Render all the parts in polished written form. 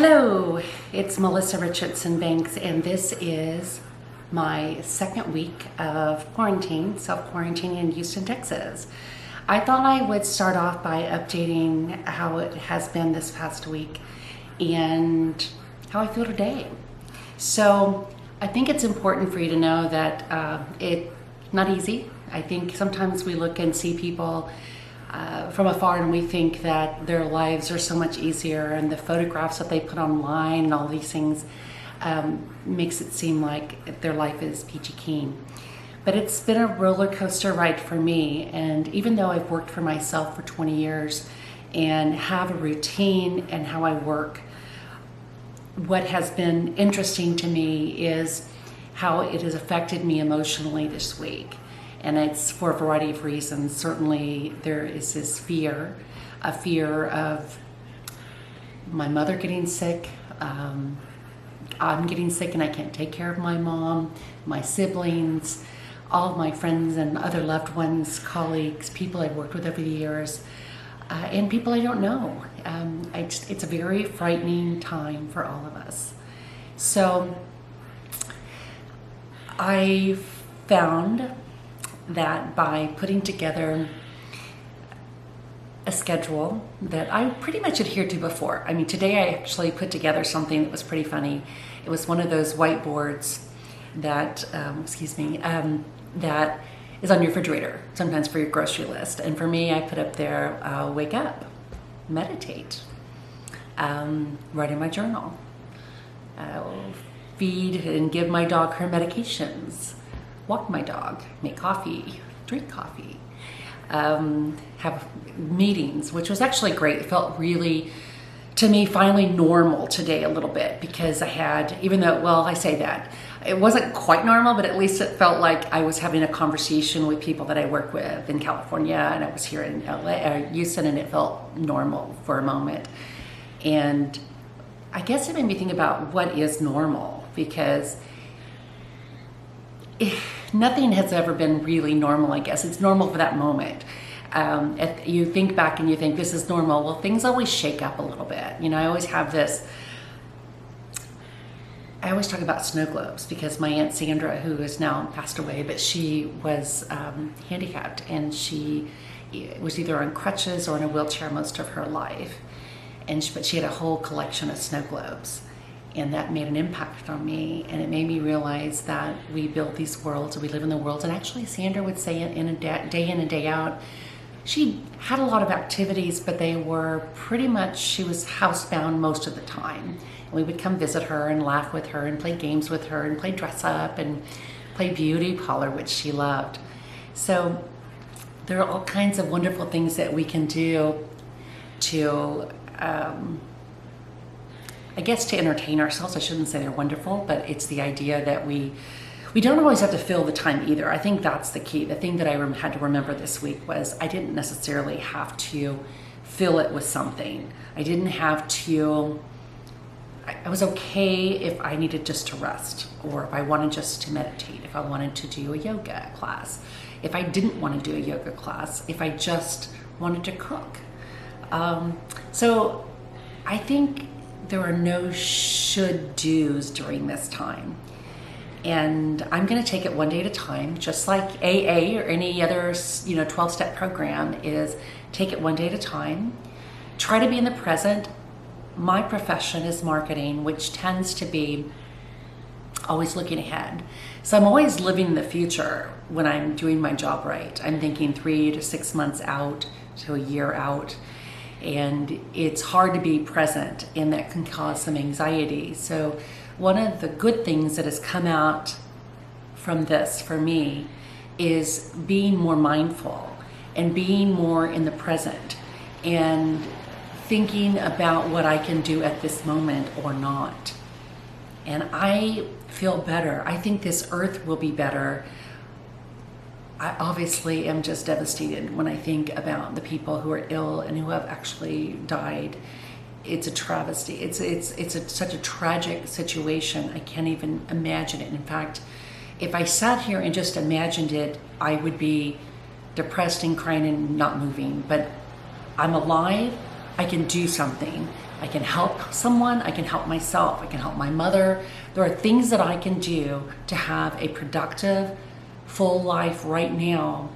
Hello, it's Melissa Richardson Banks, and this is my second week of quarantine, self-quarantining in Houston, Texas. I thought I would start off by updating how it has been this past week and how I feel today. So I think it's important for you to know that it's not easy. I think sometimes we look and see people from afar and we think that their lives are so much easier, and the photographs that they put online and all these things makes it seem like their life is peachy keen. But it's been a roller coaster ride for me, and even though I've worked for myself for 20 years and have a routine and how I work, what has been interesting to me is how it has affected me emotionally this week. And it's for a variety of reasons. Certainly there is this fear, a fear of my mother getting sick. I'm getting sick and I can't take care of my mom, my siblings, all of my friends and other loved ones, colleagues, people I've worked with over the years, and people I don't know. It's a very frightening time for all of us. So I found that by putting together a schedule that I pretty much adhered to before. I mean, today I actually put together something that was pretty funny. It was one of those whiteboards that, that is on your refrigerator, sometimes for your grocery list. And for me, I put up there, wake up, meditate, write in my journal, feed and give my dog her medications, walk my dog, make coffee, drink coffee, have meetings, which was actually great. It felt really, to me, finally normal today a little bit, because I had, even though, well, I say that, it wasn't quite normal, but at least it felt like I was having a conversation with people that I work with in California, and I was here in Houston, and it felt normal for a moment. And I guess it made me think about what is normal, because nothing has ever been really normal, I guess. It's normal for that moment. If you think back and you think this is normal, well, things always shake up a little bit. You know, I always talk about snow globes, because my Aunt Sandra, who is now passed away, but she was handicapped, and she was either on crutches or in a wheelchair most of her life. But she had a whole collection of snow globes. And that made an impact on me, and it made me realize that we build these worlds, we live in the worlds. And actually, Sandra would say it day in and day out. She had a lot of activities, but they were pretty much, she was housebound most of the time. And we would come visit her and laugh with her and play games with her and play dress up and play beauty parlor, which she loved. So there are all kinds of wonderful things that we can do to I guess to entertain ourselves. I shouldn't say they're wonderful, but it's the idea that we don't always have to fill the time either. I think that's the key. The thing that I had to remember this week was I didn't necessarily have to fill it with something. I didn't have to, I was okay if I needed just to rest, or if I wanted just to meditate, if I wanted to do a yoga class, if I didn't want to do a yoga class, if I just wanted to cook. So I think there are no should-dos during this time. And I'm gonna take it one day at a time, just like AA or any other 12-step program is take it one day at a time. Try to be in the present. My profession is marketing, which tends to be always looking ahead. So I'm always living in the future when I'm doing my job right. I'm thinking 3 to 6 months out to a year out. And it's hard to be present, and that can cause some anxiety. So one of the good things that has come out from this for me is being more mindful and being more in the present and thinking about what I can do at this moment or not. And I feel better. I think this earth will be better. I obviously am just devastated when I think about the people who are ill and who have actually died. It's a travesty. It's such a tragic situation. I can't even imagine it. In fact, if I sat here and just imagined it, I would be depressed and crying and not moving. But I'm alive. I can do something. I can help someone, I can help myself, I can help my mother. There are things that I can do to have a productive, full life right now.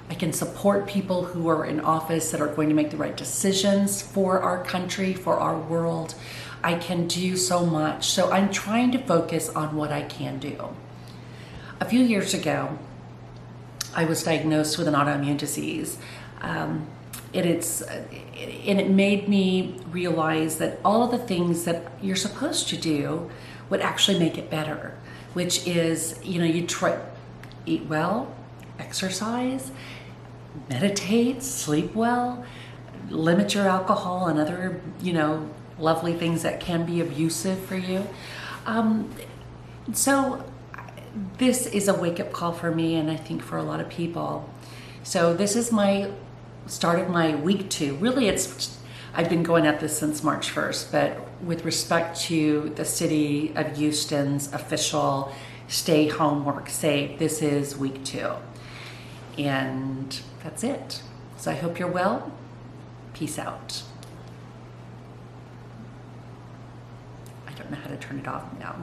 I can support people who are in office that are going to make the right decisions for our country, for our world. I can do so much. So I'm trying to focus on what I can do. A few years ago, I was diagnosed with an autoimmune disease. It made me realize that all of the things that you're supposed to do would actually make it better, which is, you try, eat well, exercise, meditate, sleep well, limit your alcohol and other, lovely things that can be abusive for you. So this is a wake-up call for me, and I think for a lot of people. So this is start of my week 2. Really, I've been going at this since March 1st, but with respect to the city of Houston's official stay home, work safe, this is week 2. And that's it. So I hope you're well. Peace out. I don't know how to turn it off now.